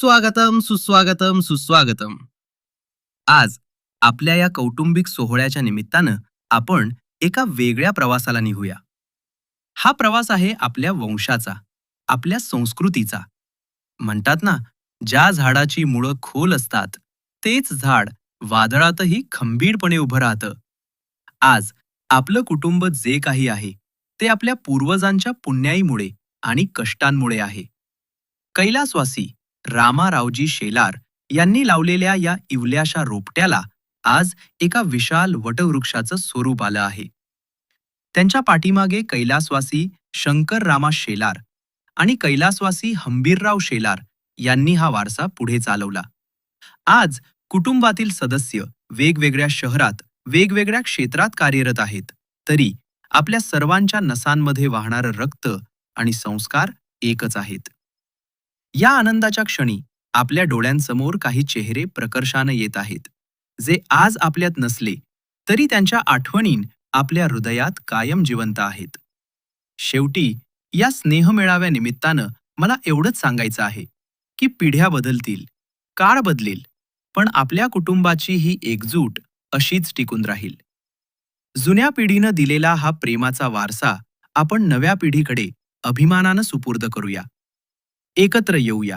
सुस्वागतम सुस्वागतम सुस्वागतम. आज आपल्या या कौटुंबिक सोहळ्याच्या निमित्तानं आपण एका वेगळ्या प्रवासाला निघूया. हा प्रवास आहे आपल्या वंशाचा, आपल्या संस्कृतीचा. म्हणतात ना, ज्या झाडाची मुळं खोल असतात तेच झाड वादळातही खंबीरपणे उभं राहतं. आज आपलं कुटुंब जे काही आहे ते आपल्या पूर्वजांच्या पुण्याईमुळे आणि कष्टांमुळे आहे. कैलासवासी रामारावजी शेलार यांनी लावलेल्या या इवल्याशा रोपट्याला आज एका विशाल वटवृक्षाचं स्वरूप आलं आहे. त्यांच्या पाठीमागे कैलासवासी शंकररामा शेलार आणि कैलासवासी हंबीरराव शेलार यांनी हा वारसा पुढे चालवला. आज कुटुंबातील सदस्य वेगवेगळ्या शहरात वेगवेगळ्या क्षेत्रात कार्यरत आहेत, तरी आपल्या सर्वांच्या नसांमध्ये वाहणारं रक्त आणि संस्कार एकच आहेत. या आनंदाच्या क्षणी आपल्या डोळ्यांसमोर काही चेहरे प्रकर्षानं येत आहेत, जे आज आपल्यात नसले तरी त्यांच्या आठवणी आपल्या हृदयात कायम जिवंत आहेत. शेवटी या स्नेहमेळाव्या निमित्तानं मला एवढंच सांगायचं आहे की पिढ्या बदलतील, काळ बदलेल, पण आपल्या कुटुंबाची ही एकजूट अशीच टिकून राहील. जुन्या पिढीनं दिलेला हा प्रेमाचा वारसा आपण नव्या पिढीकडे अभिमानानं सुपूर्द करूया. एकत्र येऊया,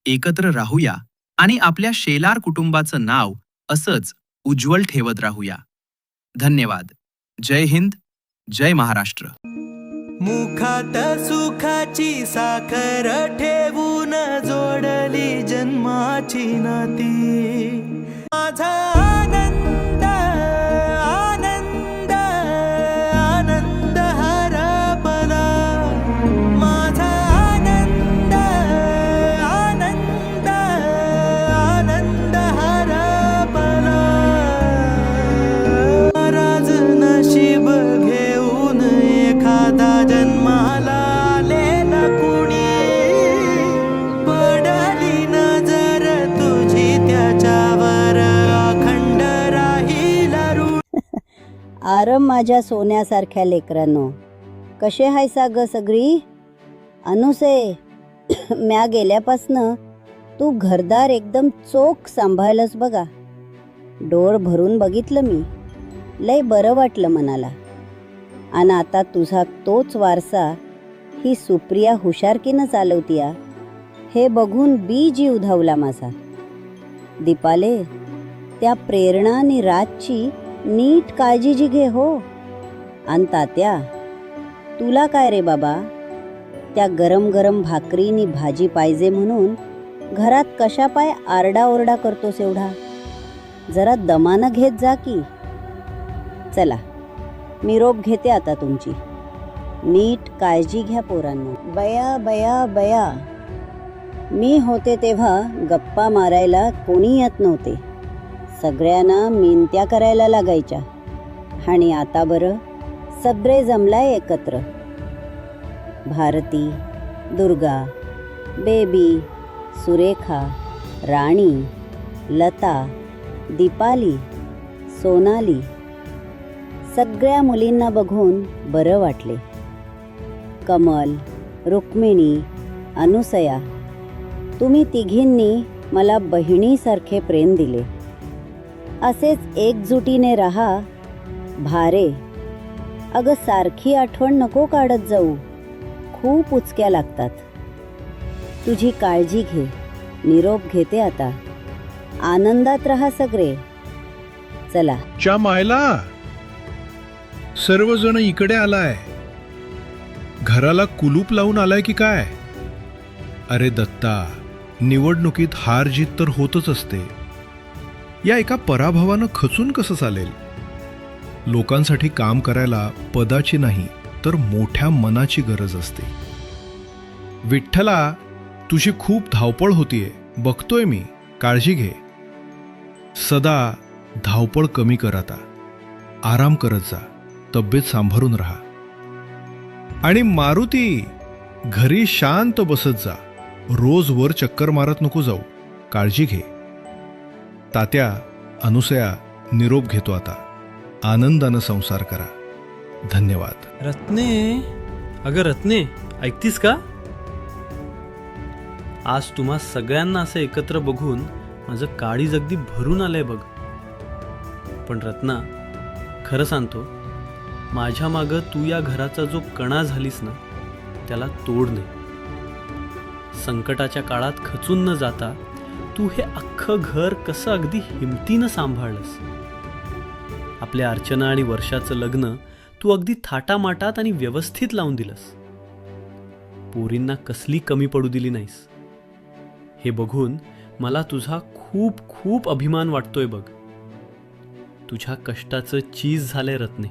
एकत्र राहूया आणि आपल्या शेलार कुटुंबाचं नाव असंच उज्ज्वल ठेवत राहूया. धन्यवाद. जय हिंद, जय महाराष्ट्र. मुखात सुखाची साखर ठेवून जोडली जन्माची नाती. माझा आनंद आनंद आनंद हरपला. माझा आनंद आनंद आनंद हरपला. राज नशीब घेऊन एखादा जन्माला आलेला कुणी. पडली नजर तुझी त्याच्यावर अखंड राहील ऋण. आरम माझ्या सोन्यासारख्या लेकरांनो, कसे हायसा ग सगळी? अनुसे, म्या गेल्यापासनं तू घरदार एकदम चोख सांभाळलंस बघा. डोळ भरून बघितलं मी, लय बरं वाटलं मनाला. आणि आता तुझा तोच वारसा ही सुप्रिया हुशारकीनं चालवतीया हे बघून बी जीव धावला माझा. दीपाले, त्या प्रेरणा आणि राजची नीट काळजी जी घे हो. आणि तात्या, तुला काय रे बाबा, त्या गरम गरम भाकरीनी भाजी पाहिजे म्हणून घरात कशा पाय आरडाओरडा करतोस एवढा? जरा दमानं घेत जा की. चला, मी रोप घेते आता तुमची. नीट काळजी घ्या पोरांनो. बया बया बया, मी होते तेव्हा गप्पा मारायला कोणी येत नव्हते. सगळ्यांना मिनत्या करायला लागायच्या. आणि आता बरं सगळे जमलाय एकत्र. भारती, दुर्गा, बेबी, सुरेखा, राणी, लता, दीपाली, सोनाली, सगळ्या मुलींना बघून बरं वाटले. कमल, रुक्मिणी, अनुसया, तुम्ही तिघींनी मला बहिणीसारखे प्रेम दिले. असेच एकजुटीने राहा. भारे, अगं सारखी आठवण नको काढत जाऊ, खूप उचक्या लागतात. तुझी काळजी घे. निरोप घेते आता. आनंदात राहा सगळे. चला. च्या मायला, सर्वजण इकडे आलाय. घराला कुलूप लावून आलाय की काय? अरे दत्ता, निवडणुकीत हार जीत तर होतच असते. या एका पराभवानं खचून कसं चालेल? लोकांसाठी काम करायला पदाची नाही तर मोठ्या मनाची गरज असते. विठ्ठला, तुझी खूप धावपळ होतीये, बघतोय मी. काळजी घे. सदा धावपळ कमी कर आता. आराम करत जा. तब्येत सांभाळून राहा. आणि मारुती, घरी शांत बसत जा. रोज वर चक्कर मारत नको जाऊ. काळजी घे. तात्या, अनुसया, निरोप घेतो आता. आनंदानं संसार करा. धन्यवाद. रत्ने, अगं रत्ने, ऐकतीस का? आज तुम्हा सगळ्यांना असं एकत्र बघून माझं काळीज अगदी भरून आलंय बघ. पण रत्ना, खरं सांगतो, माझ्या मागं तू या घराचा जो कणा झालीस ना, त्याला तोड नाही. संकटाच्या काळात खचून न जाता तू हे अख्खं घर कसं अगदी हिमतीनं सांभाळलंस. आपल्या अर्चना आणि वर्षाचं लग्न तू अगदी थाटामाटात आणि व्यवस्थित लावून दिलंस. पोरींना कसली कमी पडू दिली नाहीस. हे बघून मला तुझा खूप खूप अभिमान वाटतोय बघ. तुझ्या कष्टाचं चीज झालंय रत्ने.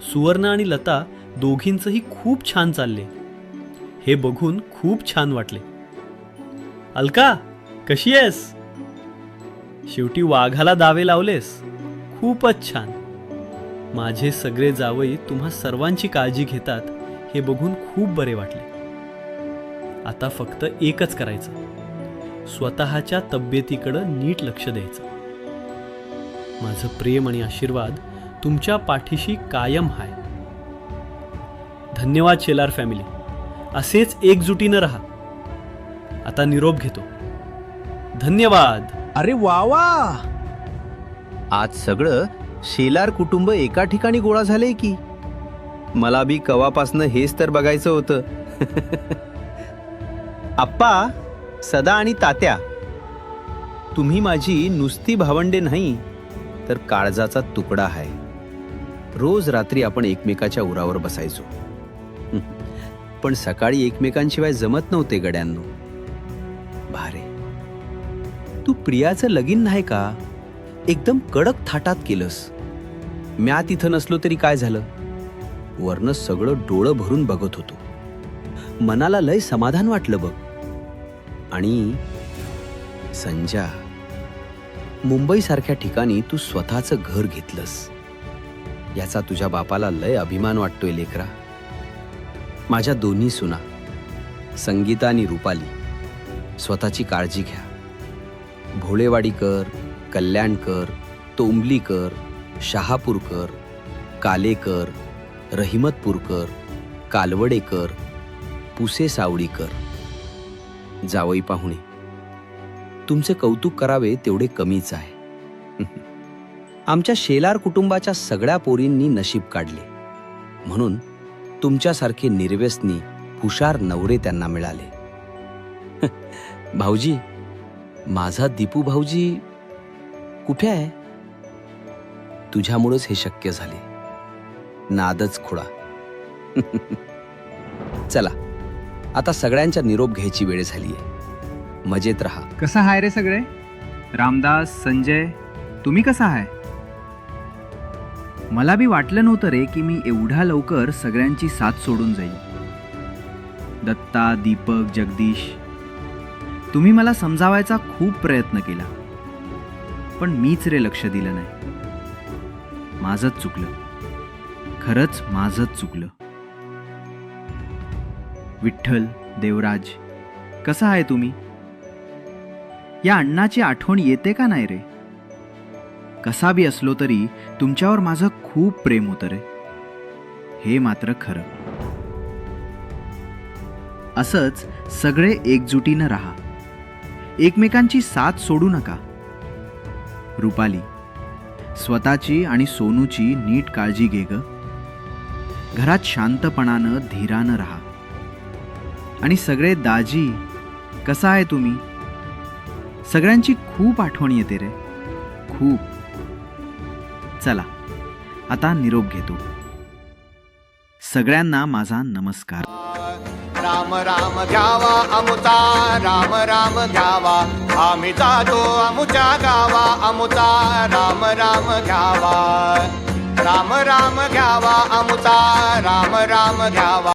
सुवर्ण आणि लता दोघींचंही खूप छान चालले. हे बघून खूप छान वाटले. अलका, कशी आहेस? शेवटी वाघाला दावे लावलेस. खूपच छान. माझे सगळे जावई तुम्हा सर्वांची काळजी घेतात हे बघून खूप बरे वाटले. आता फक्त एकच करायचं, स्वतःच्या तब्येतीकडं नीट लक्ष द्यायचं. माझं प्रेम आणि आशीर्वाद तुमच्या पाठीशी कायम आहे. धन्यवाद शेलार फॅमिली. असेच एकजुटीनं राहा. आता निरोप घेतो. धन्यवाद. अरे वा वा, आज सगळं शेलार कुटुंब एका ठिकाणी गोळा झालंय की. मला बी कवापासनं हेच तर बघायचं होतं. आप्पा, सदा आणि तात्या, तुम्ही माझी नुसती भावंडे नाही तर काळजाचा तुकडा आहे. रोज रात्री आपण एकमेकाच्या उरावर बसायचो. पण सकाळी एकमेकांशिवाय जमत नव्हते गड्यांनो. भारे, तू प्रियाचं लगीन नाही का एकदम कडक थाटात केलंस. म्या तिथं नसलो तरी काय झालं, वरनं सगळं डोळं भरून बघत होतो. मनाला लय समाधान वाटलं बघ. आणि संजा, मुंबईसारख्या ठिकाणी तू स्वतःचं घर घेतलंस, याचा तुझ्या बापाला लय अभिमान वाटतोय लेकरा. माझ्या दोन्ही सुना संगीता आणि रुपाली, स्वतःची काळजी घ्या. भोळेवाडीकर, कल्याणकर, तोंबलीकर, शहापूरकर, कालेकर, रहिमतपूरकर, कालवडेकर, पुसे सावडीकर, जावई पाहुणे, तुमचे कौतुक करावे तेवढे कमीच आहे. आमच्या शेलार कुटुंबाच्या सगळ्या पोरींनी नशीब काढले म्हणून तुमच्यासारखे निर्व्यसनी हुशार नवरे त्यांना मिळाले. भाऊजी, माझा दीपू भाऊजी कुठे आहे? तुझ्यामुळेच हे शक्य झाले. नादच खुळा. चला, आता सगळ्यांच्या निरोप घ्यायची वेळ झालीये. मजेत राहा. कसा हाय रे सगळे? रामदास, संजय, तुम्ही कसा हाय? मला बी वाटलं नव्हतं रे की मी एवढ्या लवकर सगळ्यांची साथ सोडून जाईल. दत्ता, दीपक, जगदीश, तुम्ही मला समजावायचा खूप प्रयत्न केला, पण मीच रे लक्ष दिलं नाही. माझंच चुकलं, खरंच माझंच चुकलं. विठ्ठल, देवराज, कसा आहे तुम्ही? या अण्णाची आठवण येते का नाही रे? कसा बी असलो तरी तुमच्यावर माझं खूप प्रेम होतं रे, हे मात्र खरं. असंच सगळे एकजुटीनं राहा. एकमेकांची साथ सोडू नका. रुपाली, स्वतःची आणि सोनूची नीट काळजी घे ग. घरात शांतपणानं, धीरानं राहा. आणि सगळे दाजी, कसा आहे तुम्ही? सगळ्यांची खूप आठवण येते रे, खूप. चला, आता निरोप घेतो. सगळ्यांना माझा नमस्कार. राम राम घ्यावा अमुता, राम राम घ्यावा. आम्ही जातो अमुच्या गावा, अमुता राम राम घ्यावा. राम राम घ्यावा अमुता, राम राम घ्यावा.